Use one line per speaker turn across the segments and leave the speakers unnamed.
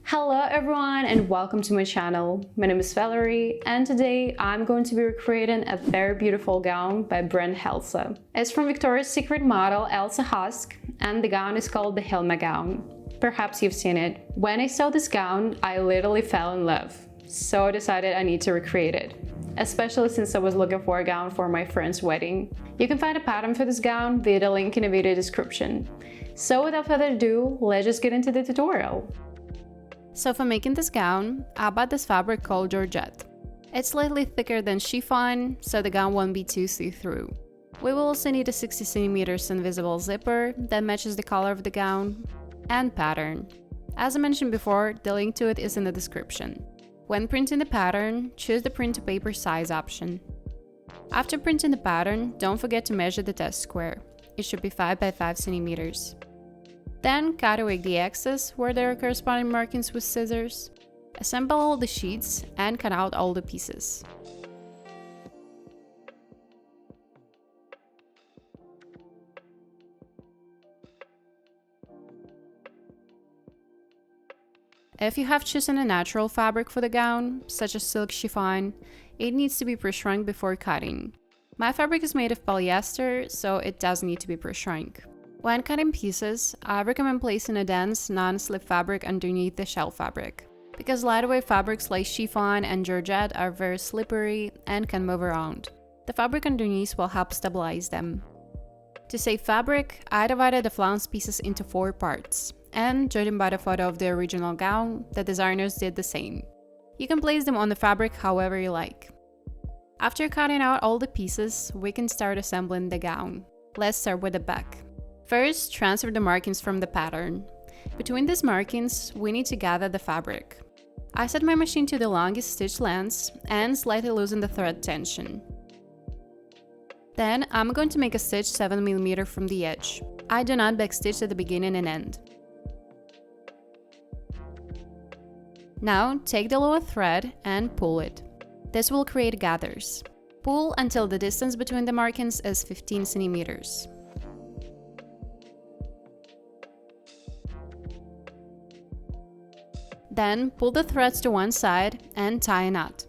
Hello everyone and welcome to my channel. My name is Valerie and today I'm going to be recreating a very beautiful gown by brand Helsa. It's from Victoria's Secret model Elsa Husk and the gown is called the Helma gown. Perhaps you've seen it. When I saw this gown, I literally fell in love. So I decided I need to recreate it, especially since I was looking for a gown for my friend's wedding. You can find a pattern for this gown via the link in the video description. So without further ado, let's just get into the tutorial. So for making this gown, I bought this fabric called Georgette. It's slightly thicker than chiffon, so the gown won't be too see-through. We will also need a 60 cm invisible zipper that matches the color of the gown, and pattern. As I mentioned before, the link to it is in the description. When printing the pattern, choose the print to paper size option. After printing the pattern, don't forget to measure the test square. It should be 5 by 5 cm. Then cut away the excess where there are corresponding markings with scissors. Assemble all the sheets and cut out all the pieces. If you have chosen a natural fabric for the gown, such as silk chiffon, it needs to be pre-shrunk before cutting. My fabric is made of polyester, so it does need to be pre-shrunk. When cutting pieces, I recommend placing a dense, non-slip fabric underneath the shell fabric, because lightweight fabrics like chiffon and georgette are very slippery and can move around. The fabric underneath will help stabilize them. To save fabric, I divided the flounce pieces into 4 parts, and judging by the photo of the original gown, the designers did the same. You can place them on the fabric however you like. After cutting out all the pieces, we can start assembling the gown. Let's start with the back. First, transfer the markings from the pattern. Between these markings, we need to gather the fabric. I set my machine to the longest stitch lengths and slightly loosen the thread tension. Then, I'm going to make a stitch 7 mm from the edge. I do not backstitch at the beginning and end. Now, take the lower thread and pull it. This will create gathers. Pull until the distance between the markings is 15 cm. Then, pull the threads to one side and tie a knot.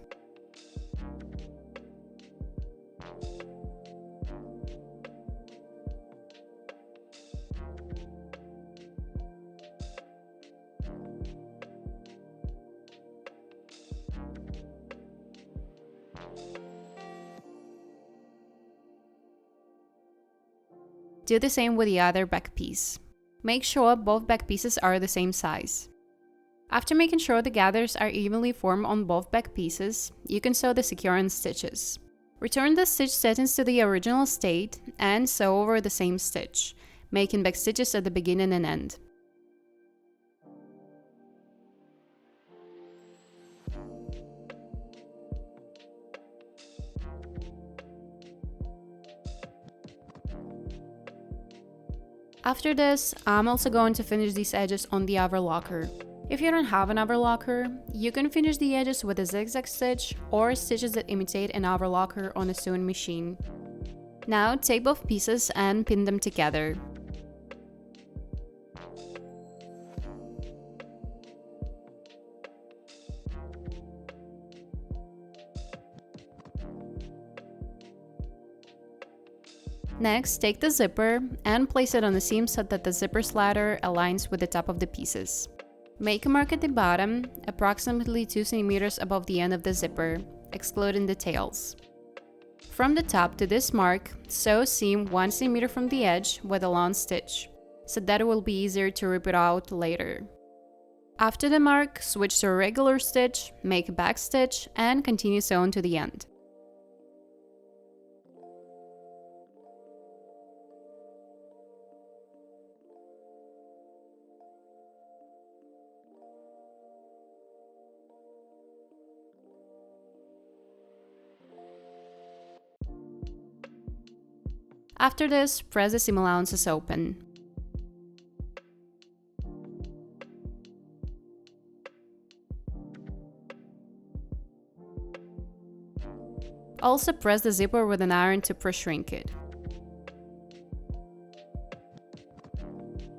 Do the same with the other back piece. Make sure both back pieces are the same size. After making sure the gathers are evenly formed on both back pieces, you can sew the securing stitches. Return the stitch settings to the original state and sew over the same stitch, making back stitches at the beginning and end. After this, I'm also going to finish these edges on the overlocker. If you don't have an overlocker, you can finish the edges with a zigzag stitch or stitches that imitate an overlocker on a sewing machine. Now take both pieces and pin them together. Next, take the zipper and place it on the seam so that the zipper slider aligns with the top of the pieces. Make a mark at the bottom, approximately 2 cm above the end of the zipper, excluding the tails. From the top to this mark, sew a seam 1 cm from the edge with a long stitch, so that it will be easier to rip it out later. After the mark, switch to a regular stitch, make a back stitch, and continue sewing to the end. After this, press the seam allowances open. Also press the zipper with an iron to pre-shrink it.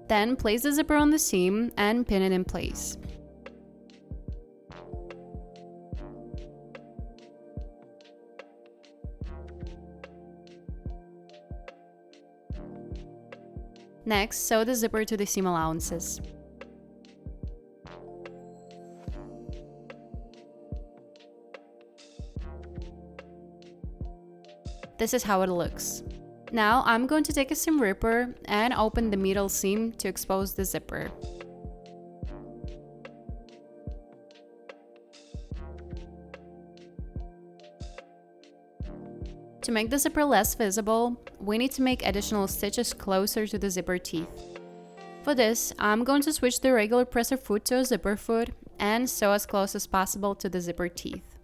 Then place the zipper on the seam and pin it in place. Next, sew the zipper to the seam allowances. This is how it looks. Now I'm going to take a seam ripper and open the middle seam to expose the zipper. To make the zipper less visible, we need to make additional stitches closer to the zipper teeth. For this, I'm going to switch the regular presser foot to a zipper foot and sew as close as possible to the zipper teeth.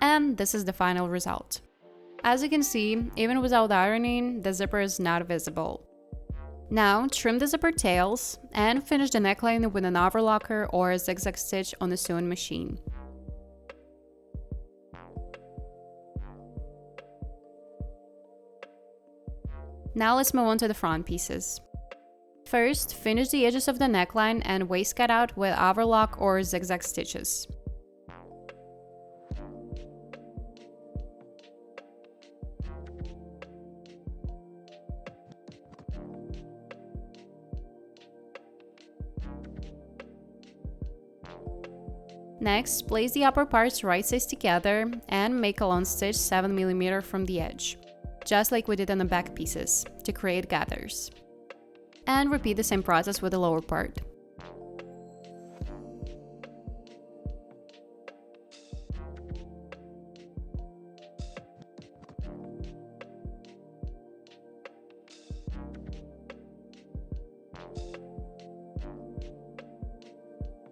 And this is the final result. As you can see, even without ironing, the zipper is not visible. Now, trim the zipper tails and finish the neckline with an overlocker or a zigzag stitch on the sewing machine. Now let's move on to the front pieces. First, finish the edges of the neckline and waist cutout with overlock or zigzag stitches. Next, place the upper parts right sides together and make a long stitch 7 mm from the edge, just like we did on the back pieces, to create gathers. And repeat the same process with the lower part.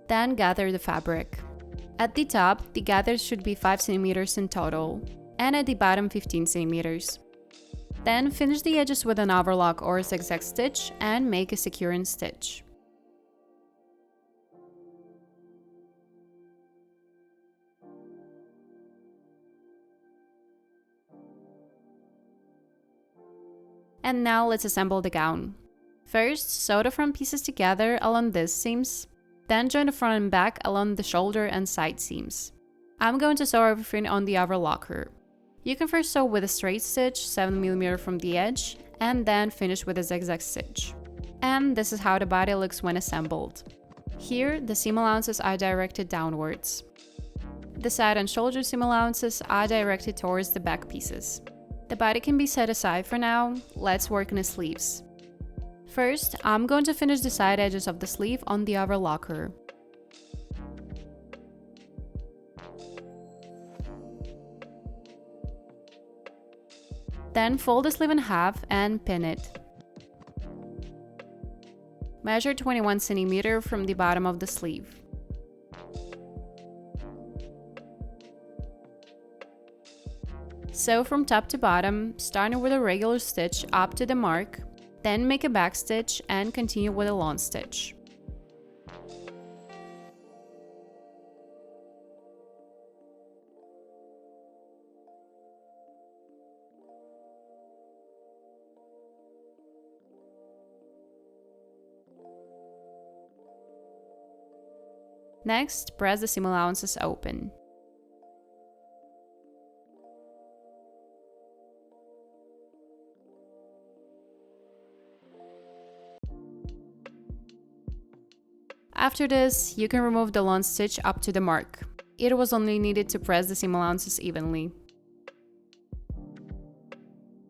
Then gather the fabric. At the top, the gathers should be 5 cm in total, and at the bottom 15 cm. Then finish the edges with an overlock or zigzag stitch and make a securing stitch. And now let's assemble the gown. First, sew the front pieces together along these seams. Then join the front and back along the shoulder and side seams. I'm going to sew everything on the overlocker. You can first sew with a straight stitch 7 mm from the edge, and then finish with a zigzag stitch. And this is how the body looks when assembled. Here, the seam allowances are directed downwards. The side and shoulder seam allowances are directed towards the back pieces. The body can be set aside for now. Let's work on the sleeves. First, I'm going to finish the side edges of the sleeve on the overlocker. Then fold the sleeve in half and pin it. Measure 21 cm from the bottom of the sleeve. Sew from top to bottom, starting with a regular stitch up to the mark. Then make a back stitch and continue with a long stitch. Next, press the seam allowances open. After this, you can remove the long stitch up to the mark. It was only needed to press the seam allowances evenly.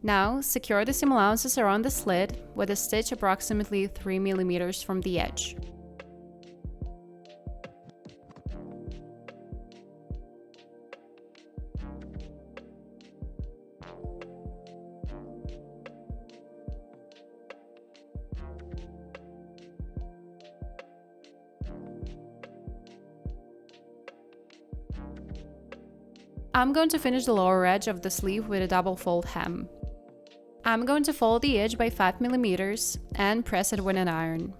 Now, secure the seam allowances around the slit with a stitch approximately 3 mm from the edge. I'm going to finish the lower edge of the sleeve with a double fold hem. I'm going to fold the edge by 5 mm and press it with an iron.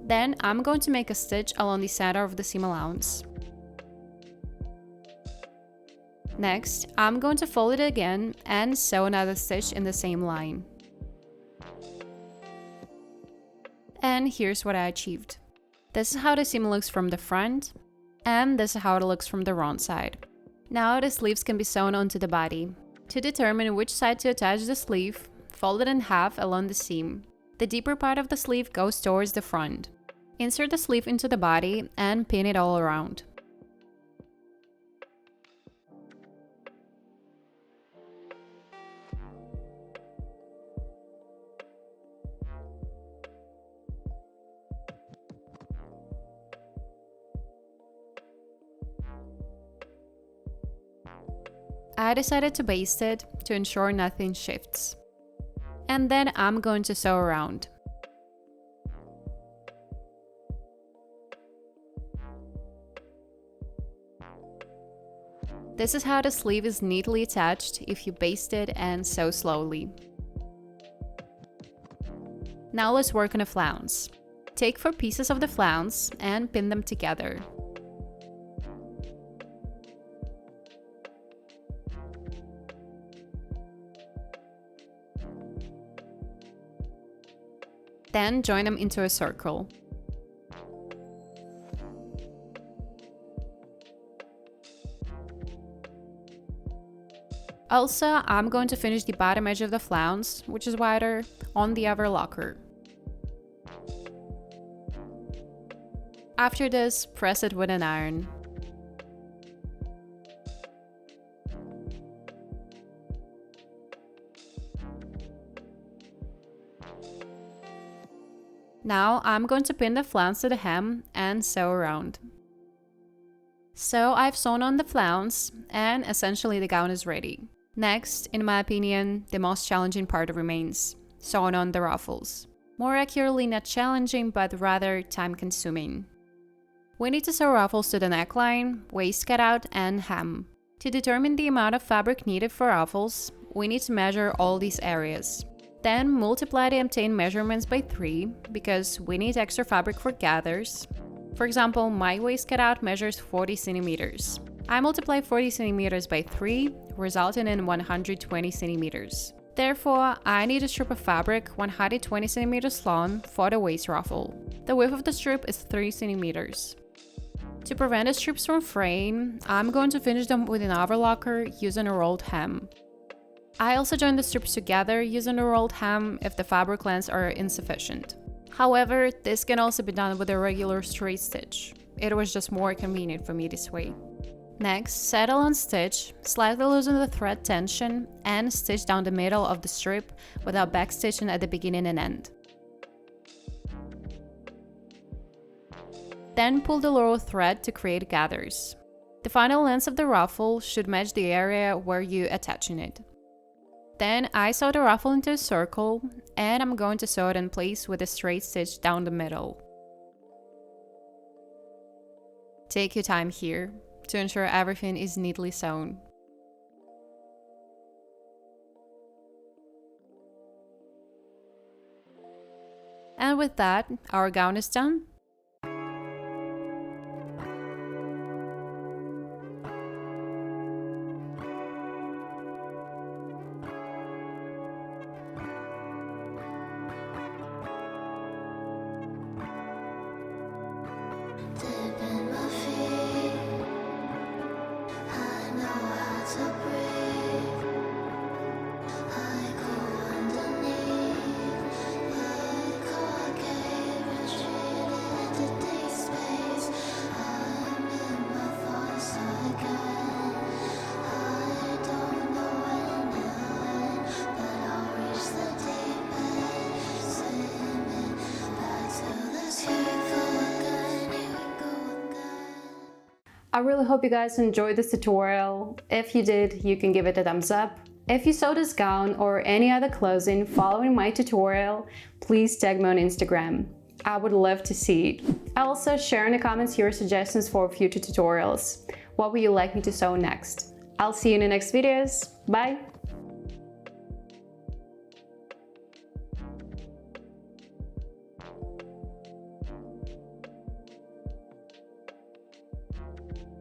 Then I'm going to make a stitch along the center of the seam allowance. Next, I'm going to fold it again and sew another stitch in the same line. And here's what I achieved. This is how the seam looks from the front, and this is how it looks from the wrong side. Now the sleeves can be sewn onto the body. To determine which side to attach the sleeve, fold it in half along the seam. The deeper part of the sleeve goes towards the front. Insert the sleeve into the body and pin it all around. I decided to baste it to ensure nothing shifts. And then I'm going to sew around. This is how the sleeve is neatly attached if you baste it and sew slowly. Now let's work on the flounce. Take 4 pieces of the flounce and pin them together. Then join them into a circle. Also, I'm going to finish the bottom edge of the flounce, which is wider, on the overlocker. After this, press it with an iron. Now I'm going to pin the flounce to the hem and sew around. So I've sewn on the flounce and essentially the gown is ready. Next, in my opinion, the most challenging part remains, sewing on the ruffles. More accurately, not challenging, but rather time-consuming. We need to sew ruffles to the neckline, waist cutout, and hem. To determine the amount of fabric needed for ruffles, we need to measure all these areas. Then multiply the obtained measurements by 3 because we need extra fabric for gathers. For example, my waist cutout measures 40 centimeters. I multiply 40 centimeters by 3, resulting in 120 centimeters. Therefore, I need a strip of fabric 120 centimeters long for the waist ruffle. The width of the strip is 3 centimeters. To prevent the strips from fraying, I'm going to finish them with an overlocker using a rolled hem. I also join the strips together using a rolled hem if the fabric lengths are insufficient. However, this can also be done with a regular straight stitch. It was just more convenient for me this way. Next, settle on stitch, slightly loosen the thread tension, and stitch down the middle of the strip without backstitching at the beginning and end. Then pull the lower thread to create gathers. The final length of the ruffle should match the area where you're attaching it. Then I sew the ruffle into a circle, and I'm going to sew it in place with a straight stitch down the middle. Take your time here to ensure everything is neatly sewn. And with that, our gown is done. I really hope you guys enjoyed this tutorial. If you did, you can give it a thumbs up. If you sew this gown or any other clothing following my tutorial, please tag me on Instagram. I would love to see it. Also, share in the comments your suggestions for future tutorials. What would you like me to sew next? I'll see you in the next videos. Bye!